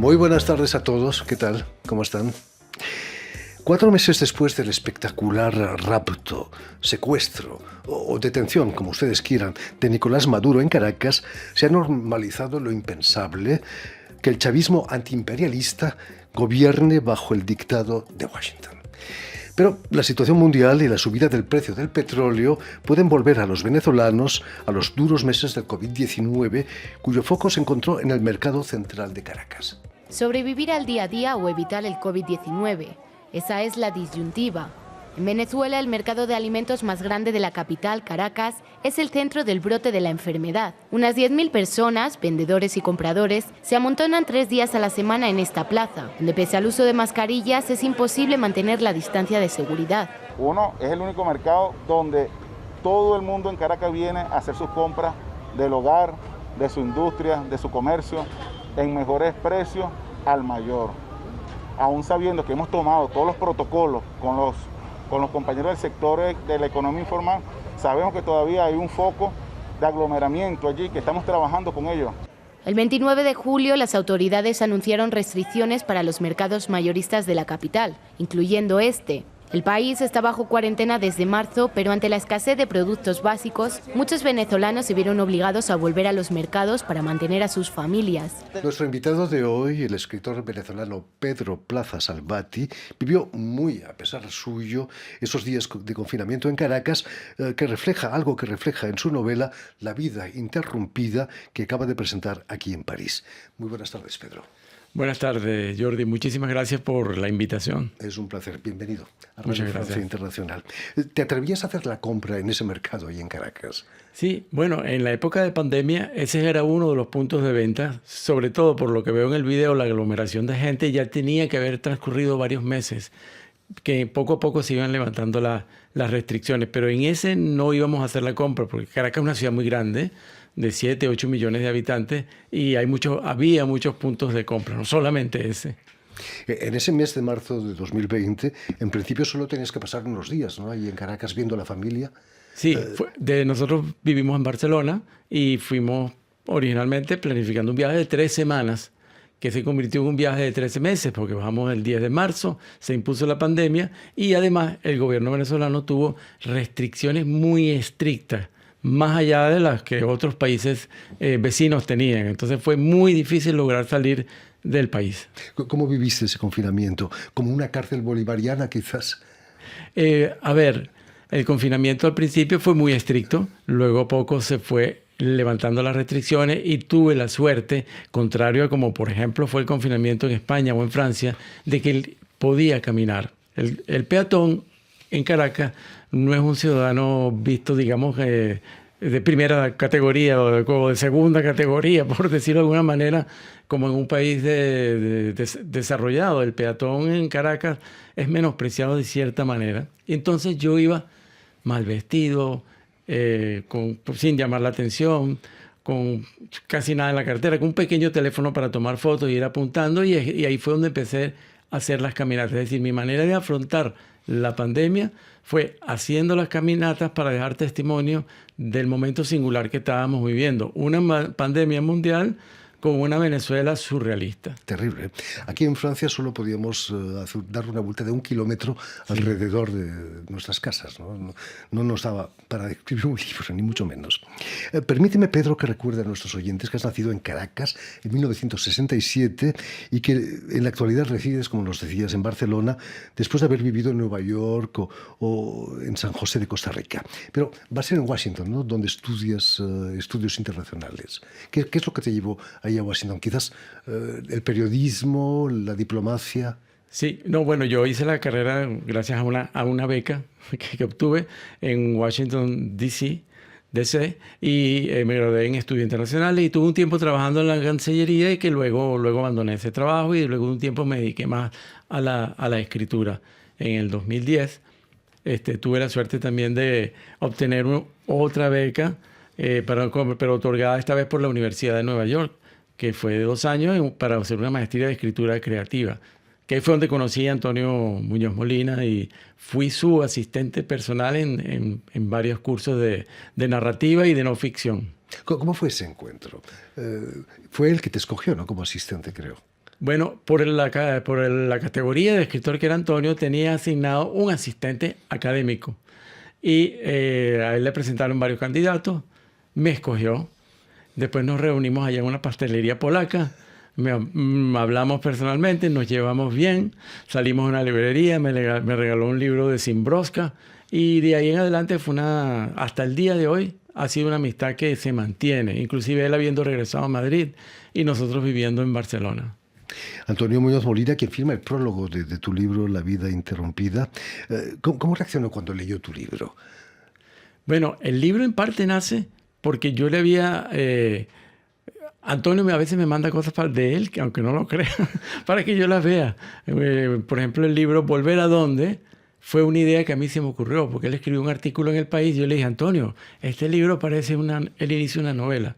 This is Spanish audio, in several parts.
Muy buenas tardes a todos, ¿qué tal? ¿Cómo están? 4 meses después del espectacular rapto, secuestro o detención, como ustedes quieran, de Nicolás Maduro en Caracas, se ha normalizado lo impensable, que el chavismo antiimperialista gobierne bajo el dictado de Washington. Pero la situación mundial y la subida del precio del petróleo pueden volver a los venezolanos a los duros meses del COVID-19, cuyo foco se encontró en el mercado central de Caracas. Sobrevivir al día a día o evitar el COVID-19. Esa es la disyuntiva. En Venezuela, el mercado de alimentos más grande de la capital, Caracas, es el centro del brote de la enfermedad. Unas 10.000 personas, vendedores y compradores, se amontonan 3 días a la semana en esta plaza, donde pese al uso de mascarillas es imposible mantener la distancia de seguridad. Uno, es el único mercado donde todo el mundo en Caracas viene a hacer sus compras del hogar, de su industria, de su comercio, en mejores precios al mayor. Aún sabiendo que hemos tomado todos los protocolos con los compañeros del sector de la economía informal, sabemos que todavía hay un foco de aglomeramiento allí, que estamos trabajando con ellos. El 29 de julio, las autoridades anunciaron restricciones para los mercados mayoristas de la capital, incluyendo este. El país está bajo cuarentena desde marzo, pero ante la escasez de productos básicos, muchos venezolanos se vieron obligados a volver a los mercados para mantener a sus familias. Nuestro invitado de hoy, el escritor venezolano Pedro Plaza Salvati, vivió muy, a pesar suyo, esos días de confinamiento en Caracas, que refleja en su novela la vida interrumpida que acaba de presentar aquí en París. Muy buenas tardes, Pedro. Buenas tardes, Jordi. Muchísimas gracias por la invitación. Es un placer. Bienvenido a Radio Francia Internacional. ¿Te atrevías a hacer la compra en ese mercado ahí en Caracas? Sí, bueno, en la época de pandemia ese era uno de los puntos de venta, sobre todo por lo que veo en el video, la aglomeración de gente. Ya tenía que haber transcurrido varios meses, que poco a poco se iban levantando las restricciones, pero en ese no íbamos a hacer la compra, porque Caracas es una ciudad muy grande, de 7, 8 millones de habitantes, y había muchos puntos de compra, no solamente ese. En ese mes de marzo de 2020, en principio solo tenías que pasar unos días, ¿no? Ahí en Caracas viendo a la familia. Sí, nosotros vivimos en Barcelona y fuimos originalmente planificando un viaje de 3 semanas, que se convirtió en un viaje de 13 meses, porque bajamos el 10 de marzo, se impuso la pandemia y además el gobierno venezolano tuvo restricciones muy estrictas, más allá de las que otros países vecinos tenían. Entonces fue muy difícil lograr salir del país. ¿Cómo viviste ese confinamiento? ¿Como una cárcel bolivariana quizás? El confinamiento al principio fue muy estricto, luego poco se fue levantando las restricciones y tuve la suerte, contrario a como por ejemplo fue el confinamiento en España o en Francia, de que él podía caminar. El peatón en Caracas no es un ciudadano visto, digamos, de primera categoría o de segunda categoría, por decirlo de alguna manera, como en un país desarrollado. El peatón en Caracas es menospreciado de cierta manera. Entonces yo iba mal vestido, sin llamar la atención, con casi nada en la cartera, con un pequeño teléfono para tomar fotos y ir apuntando, y ahí fue donde empecé a hacer las caminatas. Es decir, mi manera de afrontar la pandemia fue haciendo las caminatas para dejar testimonio del momento singular que estábamos viviendo. Una pandemia mundial con una Venezuela surrealista. Terrible. Aquí en Francia solo podíamos dar una vuelta de 1 kilómetro alrededor de nuestras casas. No nos daba para escribir un libro, ni mucho menos. Permíteme, Pedro, que recuerde a nuestros oyentes que has nacido en Caracas en 1967 y que en la actualidad resides, como nos decías, en Barcelona, después de haber vivido en Nueva York o en San José de Costa Rica. Pero va a ser en Washington, ¿no?, donde estudias estudios internacionales. ¿Qué es lo que te llevó a Washington? Quizás el periodismo, la diplomacia. Sí, yo hice la carrera gracias a una beca que obtuve en Washington, D.C., y me gradué en estudios internacionales y tuve un tiempo trabajando en la Cancillería y que luego abandoné ese trabajo y luego de un tiempo me dediqué más a la escritura. En el 2010 tuve la suerte también de obtener otra beca, pero otorgada esta vez por la Universidad de Nueva York, que fue de 2 años para hacer una maestría de escritura creativa, que ahí fue donde conocí a Antonio Muñoz Molina y fui su asistente personal en varios cursos de narrativa y de no ficción. ¿Cómo fue ese encuentro? Fue él que te escogió, ¿no?, como asistente, creo. Bueno, por la categoría de escritor que era Antonio, tenía asignado un asistente académico. Y a él le presentaron varios candidatos, me escogió. Después nos reunimos allá en una pastelería polaca, hablamos personalmente, nos llevamos bien, salimos a una librería, me regaló un libro de Zimbroska y de ahí en adelante hasta el día de hoy ha sido una amistad que se mantiene, inclusive él habiendo regresado a Madrid y nosotros viviendo en Barcelona. Antonio Muñoz Molina, quien firma el prólogo de tu libro La vida interrumpida, ¿cómo reaccionó cuando leyó tu libro? Bueno, el libro en parte nace porque yo le había... Antonio a veces me manda cosas de él, aunque no lo crea, para que yo las vea. Por ejemplo, el libro Volver a dónde fue una idea que a mí se me ocurrió, porque él escribió un artículo en El País y yo le dije, Antonio, este libro parece el inicio de una novela.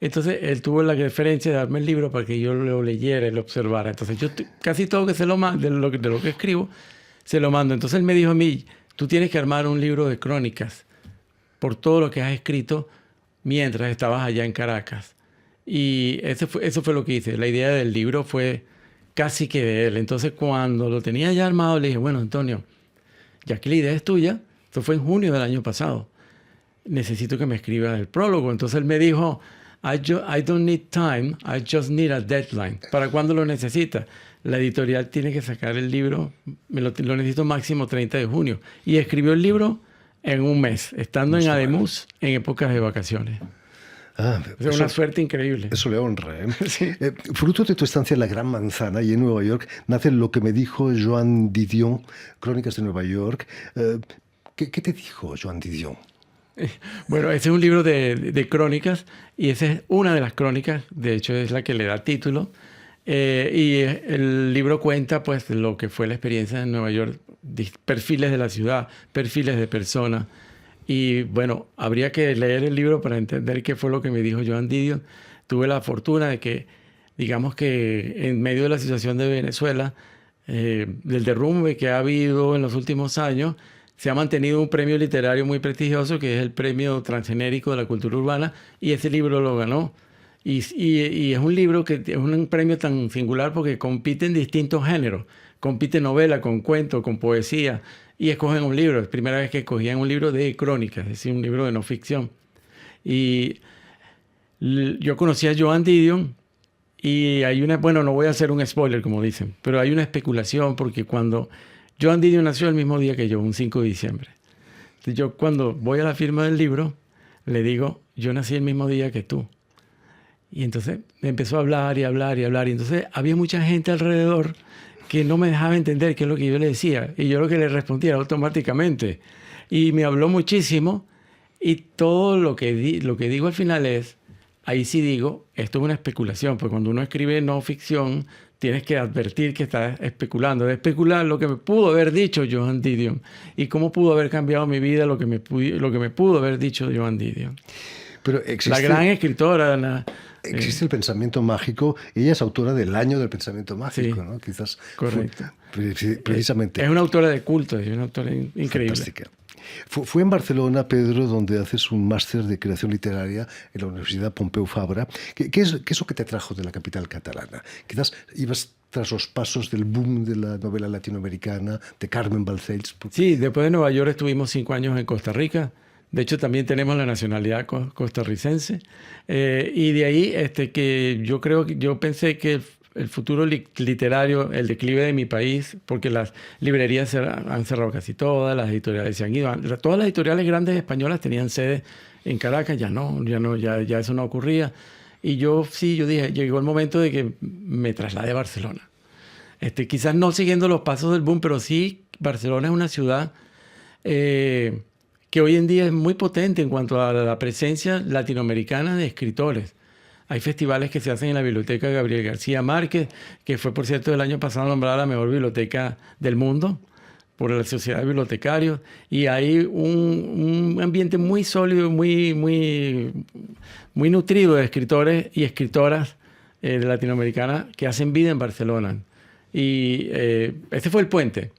Entonces, él tuvo la referencia de darme el libro para que yo lo leyera y lo observara. Entonces, yo casi todo que se lo mando, de lo que escribo, se lo mando. Entonces, él me dijo a mí, tú tienes que armar un libro de crónicas por todo lo que has escrito mientras estabas allá en Caracas. Y eso fue lo que hice. La idea del libro fue casi que de él. Entonces, cuando lo tenía ya armado, le dije, bueno, Antonio, ya que la idea es tuya, esto fue en junio del año pasado, necesito que me escribas el prólogo. Entonces, él me dijo, I don't need time, I just need a deadline. ¿Para cuándo lo necesitas? La editorial tiene que sacar el libro, lo necesito máximo 30 de junio. Y escribió el libro en un mes, estando en Ademuz en épocas de vacaciones. Es una suerte increíble. Eso le honra. Sí. Fruto de tu estancia en la Gran Manzana y en Nueva York, nace Lo que me dijo Joan Didion, Crónicas de Nueva York. ¿Qué te dijo Joan Didion? Bueno, ese es un libro de crónicas y esa es una de las crónicas, de hecho es la que le da título. Y el libro cuenta pues lo que fue la experiencia en Nueva York, perfiles de la ciudad, perfiles de personas. Y bueno, habría que leer el libro para entender qué fue lo que me dijo Joan Didion. Tuve la fortuna de que, digamos que en medio de la situación de Venezuela, del derrumbe que ha habido en los últimos años, se ha mantenido un premio literario muy prestigioso que es el Premio Transgenérico de la Cultura Urbana y ese libro lo ganó. Y es un libro que es un premio tan singular porque compite en distintos géneros. Compite novela, con cuento, con poesía y escogen un libro. Es la primera vez que escogían un libro de crónicas, es decir, un libro de no ficción. Y yo conocí a Joan Didion y hay bueno, no voy a hacer un spoiler como dicen, pero hay una especulación porque cuando Joan Didion nació el mismo día que yo, un 5 de diciembre. Entonces yo cuando voy a la firma del libro, le digo, yo nací el mismo día que tú. Y entonces me empezó a hablar y hablar y hablar. Y entonces había mucha gente alrededor que no me dejaba entender qué es lo que yo le decía. Y yo lo que le respondía automáticamente. Y me habló muchísimo. Y todo lo que digo al final es, ahí sí digo, esto es una especulación. Porque cuando uno escribe no ficción, tienes que advertir que estás especulando. De especular lo que me pudo haber dicho Joan Didion. Y cómo pudo haber cambiado mi vida lo que me pudo haber dicho Joan Didion. Pero existe, la gran escritora. Existe el pensamiento mágico. Ella es autora del Año del Pensamiento Mágico, sí, ¿no? Quizás. Correcto. Precisamente. Es una autora de culto, es una autora increíble. Fantástica. Fue en Barcelona, Pedro, donde haces un máster de creación literaria en la Universidad Pompeu Fabra. ¿Qué es lo que te trajo de la capital catalana? Quizás ibas tras los pasos del boom de la novela latinoamericana, de Carmen Balcells. Sí, después de Nueva York estuvimos 5 años en Costa Rica. De hecho, también tenemos la nacionalidad costarricense. Y de ahí que yo pensé que el futuro literario, el declive de mi país, porque las librerías se han cerrado casi todas, las editoriales se han ido. Todas las editoriales grandes españolas tenían sede en Caracas, ya eso no ocurría. Y yo dije, llegó el momento de que me trasladé a Barcelona. Quizás no siguiendo los pasos del boom, pero sí, Barcelona es una ciudad que hoy en día es muy potente en cuanto a la presencia latinoamericana de escritores. Hay festivales que se hacen en la Biblioteca Gabriel García Márquez, que fue, por cierto, el año pasado nombrada la mejor biblioteca del mundo por la Sociedad de Bibliotecarios. Y hay un ambiente muy sólido, muy nutrido de escritores y escritoras latinoamericanas que hacen vida en Barcelona. Y este fue el puente.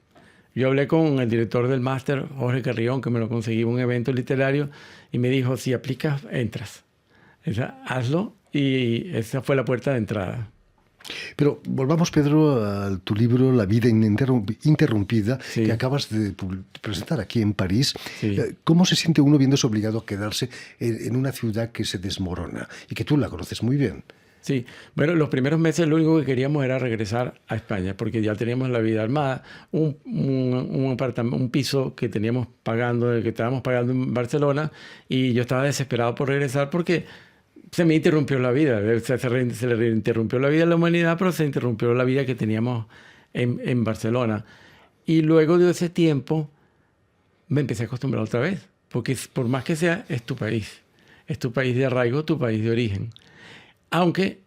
Yo hablé con el director del máster, Jorge Carrión, que me lo conseguí en un evento literario, y me dijo, si aplicas, entras. Hazlo, y esa fue la puerta de entrada. Pero volvamos, Pedro, a tu libro La vida interrumpida, Sí. que acabas de presentar aquí en París. Sí. ¿Cómo se siente uno viéndose obligado a quedarse en una ciudad que se desmorona y que tú la conoces muy bien? Sí, bueno, los primeros meses lo único que queríamos era regresar a España, porque ya teníamos la vida armada, un piso que teníamos pagando, que estábamos pagando en Barcelona, y yo estaba desesperado por regresar porque se me interrumpió la vida, se le interrumpió la vida a la humanidad, pero se interrumpió la vida que teníamos en Barcelona. Y luego de ese tiempo me empecé a acostumbrar otra vez, porque por más que sea, es tu país de arraigo, tu país de origen. Aunque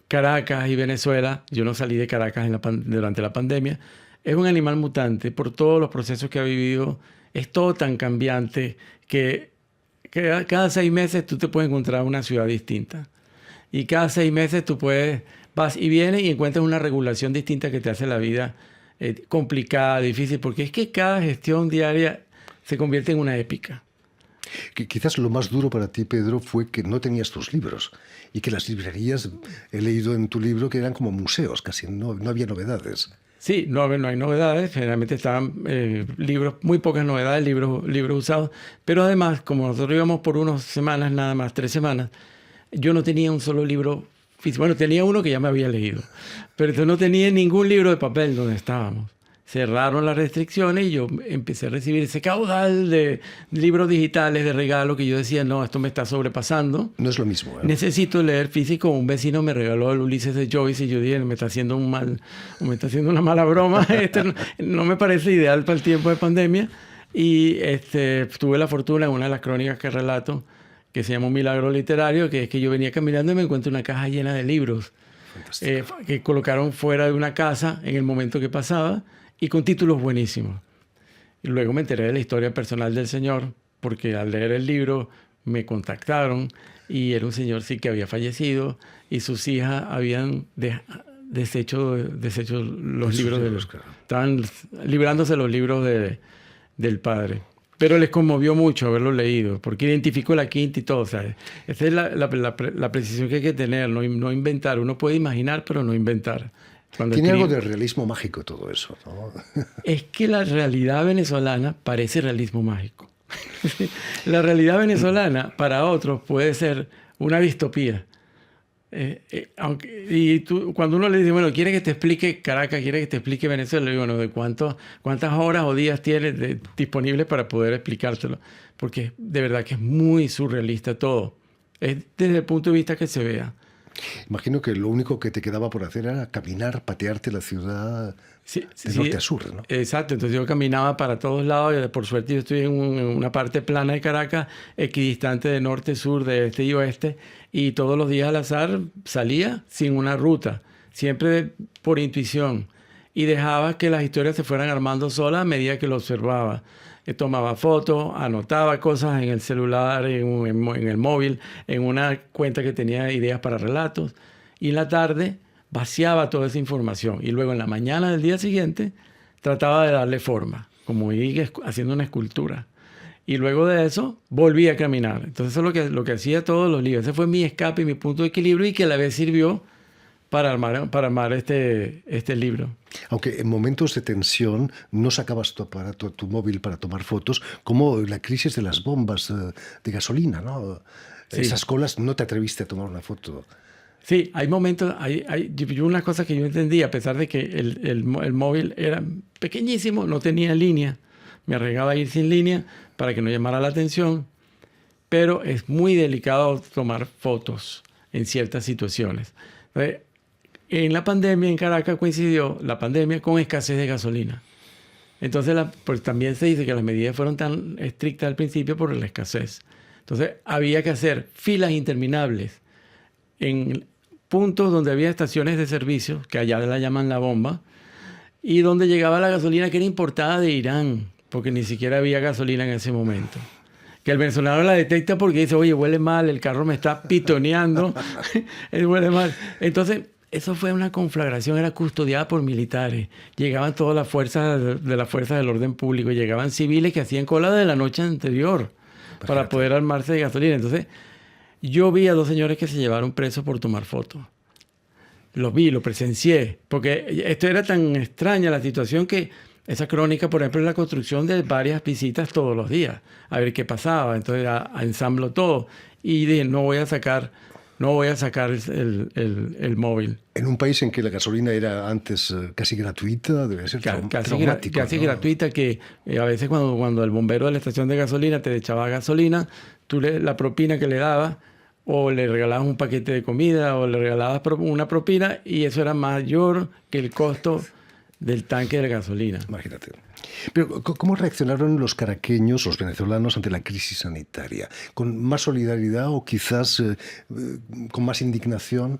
Caracas y Venezuela, yo no salí de Caracas durante la pandemia, es un animal mutante por todos los procesos que ha vivido, es todo tan cambiante que cada 6 meses tú te puedes encontrar una ciudad distinta. Y cada 6 meses tú vas y vienes y encuentras una regulación distinta que te hace la vida complicada, difícil, porque es que cada gestión diaria se convierte en una épica. Quizás lo más duro para ti, Pedro, fue que no tenías tus libros y que las librerías, he leído en tu libro, que eran como museos, casi no había novedades. Sí, no hay novedades, generalmente estaban libros, muy pocas novedades, libros usados, pero además, como nosotros íbamos por unas semanas, nada más, 3 semanas, yo no tenía un solo libro físico. Bueno, tenía uno que ya me había leído, pero entonces no tenía ningún libro de papel donde estábamos. Cerraron las restricciones y yo empecé a recibir ese caudal de libros digitales de regalo que yo decía, no, esto me está sobrepasando. No es lo mismo, ¿eh? Necesito leer físico. Un vecino me regaló el Ulises de Joyce y yo dije, me está haciendo una mala broma. No me parece ideal para el tiempo de pandemia. Y tuve la fortuna en una de las crónicas que relato, que se llama Un milagro literario, que es que yo venía caminando y me encuentro una caja llena de libros que colocaron fuera de una casa en el momento que pasaba, y con títulos buenísimos. Y luego me enteré de la historia personal del señor, porque al leer el libro me contactaron y era un señor sí que había fallecido y sus hijas habían deshecho los libros libros, claro. Estaban librándose los libros del padre. Pero les conmovió mucho haberlo leído, porque identificó la quinta y todo. O sea, esa es la precisión que hay que tener, no inventar. Uno puede imaginar, pero no inventar. Tiene algo de realismo mágico todo eso, ¿no? Es que la realidad venezolana parece realismo mágico. La realidad venezolana para otros puede ser una distopía. Cuando uno le dice, bueno, ¿quiere que te explique Caracas? ¿Quiere que te explique Venezuela? Le digo, bueno, ¿de cuántas horas o días tienes disponibles para poder explicártelo? Porque de verdad que es muy surrealista todo. Es desde el punto de vista que se vea. Imagino que lo único que te quedaba por hacer era caminar, patearte la ciudad de norte a sur, ¿no? Exacto, entonces yo caminaba para todos lados y por suerte yo estoy en una parte plana de Caracas, equidistante de norte, sur, de este y oeste, y todos los días al azar salía sin una ruta, siempre por intuición, y dejaba que las historias se fueran armando solas a medida que lo observaba. Tomaba fotos, anotaba cosas en el celular, en el móvil, en una cuenta que tenía ideas para relatos, y en la tarde vaciaba toda esa información y luego en la mañana del día siguiente trataba de darle forma, como ir haciendo una escultura. Y luego de eso volví a caminar. Entonces eso es lo que hacía todos los libros. Ese fue mi escape y mi punto de equilibrio, y que a la vez sirvió para armar este libro. Aunque en momentos de tensión no sacabas tu aparato, tu móvil para tomar fotos, como la crisis de las bombas de gasolina, ¿no? Sí. Esas colas, no te atreviste a tomar una foto. Sí, hay momentos, hay unas cosas que yo entendí, a pesar de que el móvil era pequeñísimo, no tenía línea, me arriesgaba a ir sin línea para que no llamara la atención, pero es muy delicado tomar fotos en ciertas situaciones. En la pandemia en Caracas coincidió la pandemia con escasez de gasolina. Entonces, pues también se dice que las medidas fueron tan estrictas al principio por la escasez. Entonces, había que hacer filas interminables en puntos donde había estaciones de servicio, que allá la llaman la bomba, y donde llegaba la gasolina que era importada de Irán, porque ni siquiera había gasolina en ese momento. Que el venezolano la detecta porque dice, oye, huele mal, el carro me está pitoneando, huele mal. Entonces, eso fue una conflagración, era custodiada por militares. Llegaban todas las fuerzas de las fuerzas del orden público, llegaban civiles que hacían cola de la noche anterior para poder armarse de gasolina. Entonces, yo vi a 2 señores que se llevaron presos por tomar fotos. Lo vi, lo presencié, porque esto era tan extraña la situación que esa crónica, por ejemplo, es la construcción de varias visitas todos los días, a ver qué pasaba. Entonces ensamblo todo y dije, no voy a sacar el móvil. En un país en que la gasolina era antes casi gratuita, debe ser traumático. Casi ¿no? gratuita, que a veces cuando el bombero de la estación de gasolina te echaba gasolina, la propina que le dabas, o le regalabas un paquete de comida, o le regalabas una propina, y eso era mayor que el costo del tanque de gasolina. Imagínate. Pero, ¿cómo reaccionaron los caraqueños, los venezolanos, ante la crisis sanitaria? ¿Con más solidaridad o quizás con más indignación?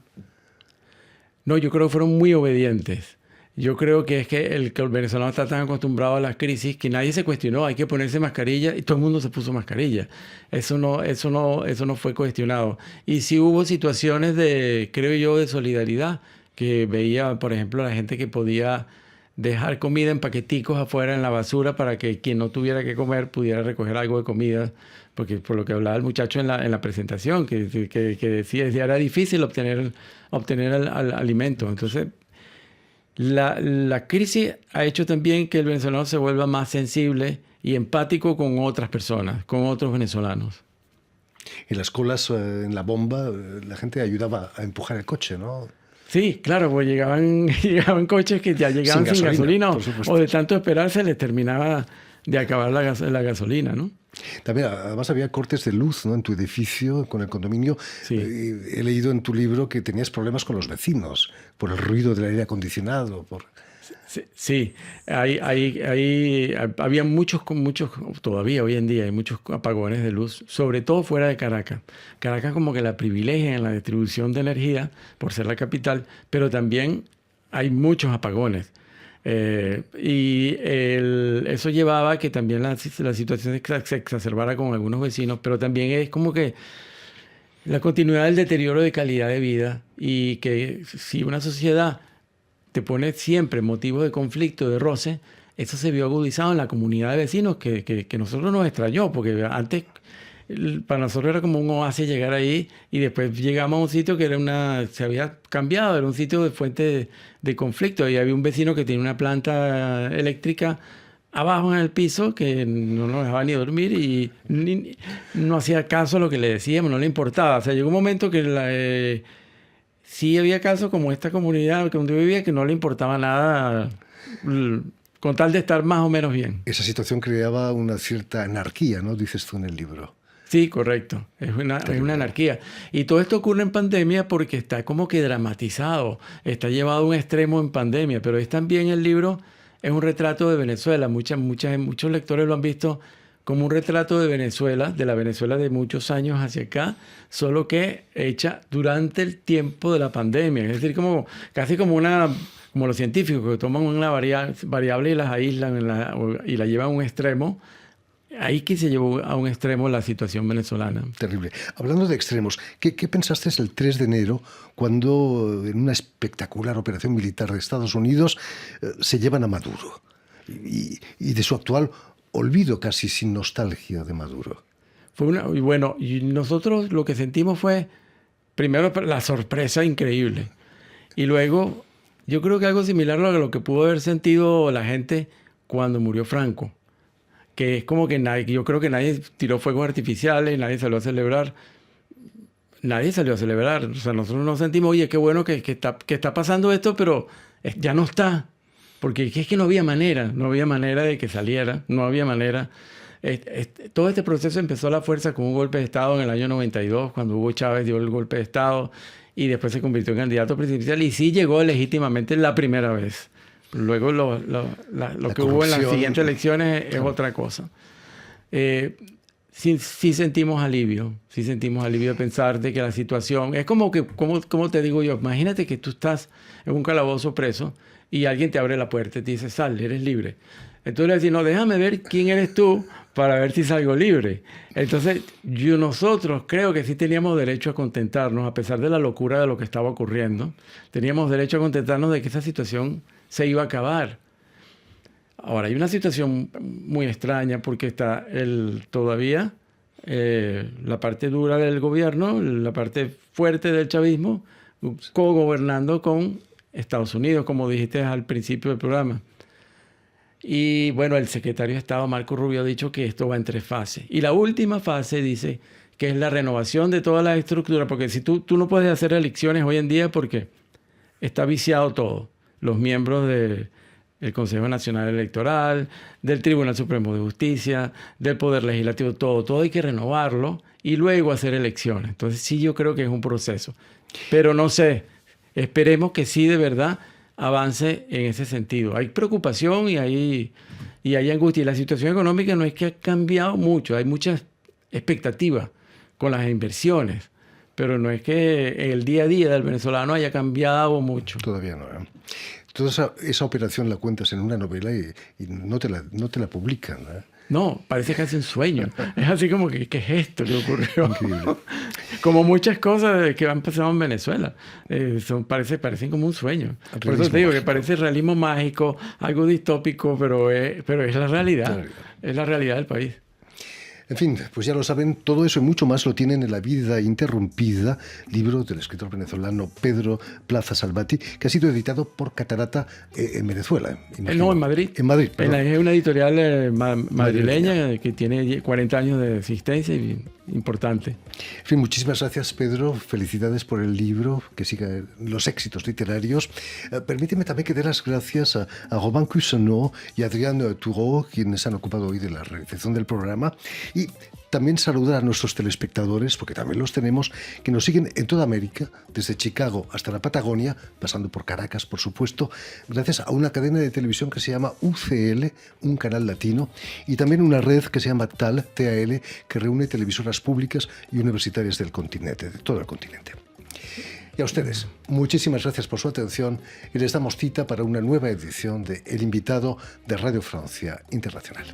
No, yo creo que fueron muy obedientes. Yo creo que es que el venezolano está tan acostumbrado a las crisis que nadie se cuestionó, hay que ponerse mascarilla, y todo el mundo se puso mascarilla. Eso no fue cuestionado. Y sí hubo situaciones creo yo, de solidaridad, que veía, por ejemplo, la gente que podía dejar comida en paqueticos afuera en la basura para que quien no tuviera que comer pudiera recoger algo de comida, porque por lo que hablaba el muchacho en la presentación, que decía era difícil obtener alimento. Entonces, la crisis ha hecho también que el venezolano se vuelva más sensible y empático con otras personas, con otros venezolanos. En las colas, en la bomba, la gente ayudaba a empujar el coche, ¿no? Sí, claro, pues llegaban coches que ya llegaban sin gasolina o de tanto esperar se les terminaba de acabar la gasolina, ¿no? También, además, había cortes de luz, ¿no?, en tu edificio, con el condominio. Sí. He leído en tu libro que tenías problemas con los vecinos por el ruido del aire acondicionado. Sí. Había muchos, todavía hoy en día hay muchos apagones de luz, sobre todo fuera de Caracas. Caracas como que la privilegia en la distribución de energía por ser la capital, pero también hay muchos apagones. Eso llevaba a que también la situación se exacerbara con algunos vecinos, pero también es como que la continuidad del deterioro de calidad de vida, y que si una sociedad te pone siempre motivos de conflicto, de roce, eso se vio agudizado en la comunidad de vecinos que nosotros nos extrañó, porque antes para nosotros era como un oasis llegar ahí, y después llegamos a un sitio que se había cambiado, era un sitio de fuente de conflicto, y había un vecino que tenía una planta eléctrica abajo en el piso que no nos dejaba ni dormir, y no hacía caso a lo que le decíamos, no le importaba. O sea, llegó un momento que sí había casos como esta comunidad donde yo vivía, que no le importaba nada con tal de estar más o menos bien. Esa situación creaba una cierta anarquía, ¿no?, dices tú en el libro. Sí, correcto. Es una anarquía. Y todo esto ocurre en pandemia porque está como que dramatizado, está llevado a un extremo en pandemia, pero es también el libro, es un retrato de Venezuela. Muchos lectores lo han visto como un retrato de Venezuela, de la Venezuela de muchos años hacia acá, solo que hecha durante el tiempo de la pandemia. Es decir, casi como los científicos que toman una variable y las aíslan y la llevan a un extremo. Ahí que se llevó a un extremo la situación venezolana. Terrible. Hablando de extremos, ¿qué pensaste el 3 de enero cuando en una espectacular operación militar de Estados Unidos se llevan a Maduro? Y de su actual olvido casi sin nostalgia de Maduro. Y nosotros lo que sentimos fue, primero, la sorpresa increíble. Y luego, yo creo que algo similar a lo que pudo haber sentido la gente cuando murió Franco. Que es como que yo creo que nadie tiró fuegos artificiales, nadie salió a celebrar. Nadie salió a celebrar. O sea, nosotros nos sentimos, oye, qué bueno que está pasando esto, pero ya no está. Porque es que no había manera de que saliera, no había manera. Todo este proceso empezó a la fuerza con un golpe de Estado en el año 92, cuando Hugo Chávez dio el golpe de Estado y después se convirtió en candidato presidencial, y sí llegó legítimamente la primera vez. Luego lo que hubo en las siguientes elecciones es otra cosa. Sí sentimos alivio de pensar de que la situación... Es como te digo yo, imagínate que tú estás en un calabozo preso y alguien te abre la puerta y te dice, sal, eres libre. Entonces le decís, no, déjame ver quién eres tú para ver si salgo libre. Entonces nosotros creo que sí teníamos derecho a contentarnos, a pesar de la locura de lo que estaba ocurriendo. Teníamos derecho a contentarnos de que esa situación se iba a acabar. Ahora, hay una situación muy extraña porque está todavía la parte dura del gobierno, la parte fuerte del chavismo, cogobernando con Estados Unidos, como dijiste al principio del programa. Y bueno, el secretario de Estado, Marco Rubio, ha dicho que esto va en 3 fases. Y la última fase dice que es la renovación de toda la estructura, porque si tú no puedes hacer elecciones hoy en día porque está viciado todo. Los miembros del Consejo Nacional Electoral, del Tribunal Supremo de Justicia, del Poder Legislativo, todo hay que renovarlo y luego hacer elecciones. Entonces sí, yo creo que es un proceso. Pero no sé, esperemos que sí de verdad avance en ese sentido. Hay preocupación y hay angustia. Y la situación económica no es que ha cambiado mucho, hay muchas expectativas con las inversiones, pero no es que el día a día del venezolano haya cambiado mucho. Todavía no, ¿eh? Toda esa operación la cuentas en una novela y no te la publican, ¿eh? No, parece casi un sueño. Es así como que, ¿qué es esto que ocurrió? Increíble. Como muchas cosas que han pasado en Venezuela. Parecen como un sueño. Por eso te digo que parece realismo mágico, algo distópico, pero es la realidad. Es la realidad del país. En fin, pues ya lo saben, todo eso y mucho más lo tienen en La vida interrumpida, libro del escritor venezolano Pedro Plaza Salvati, que ha sido editado por Catarata en Venezuela. No, en Madrid. En Madrid, perdón. Es una editorial madrileña que tiene 40 años de existencia y importante. En fin, muchísimas gracias, Pedro. Felicidades por el libro, que siga los éxitos literarios. Permíteme también que dé las gracias a Robin Cousineau y a Adrián Toureau, quienes han ocupado hoy de la realización del programa. Y también saludar a nuestros telespectadores, porque también los tenemos, que nos siguen en toda América, desde Chicago hasta la Patagonia, pasando por Caracas, por supuesto, gracias a una cadena de televisión que se llama UCL, un canal latino, y también una red que se llama TAL, que reúne televisoras públicas y universitarias del continente, de todo el continente. Y a ustedes, muchísimas gracias por su atención y les damos cita para una nueva edición de El Invitado de Radio Francia Internacional.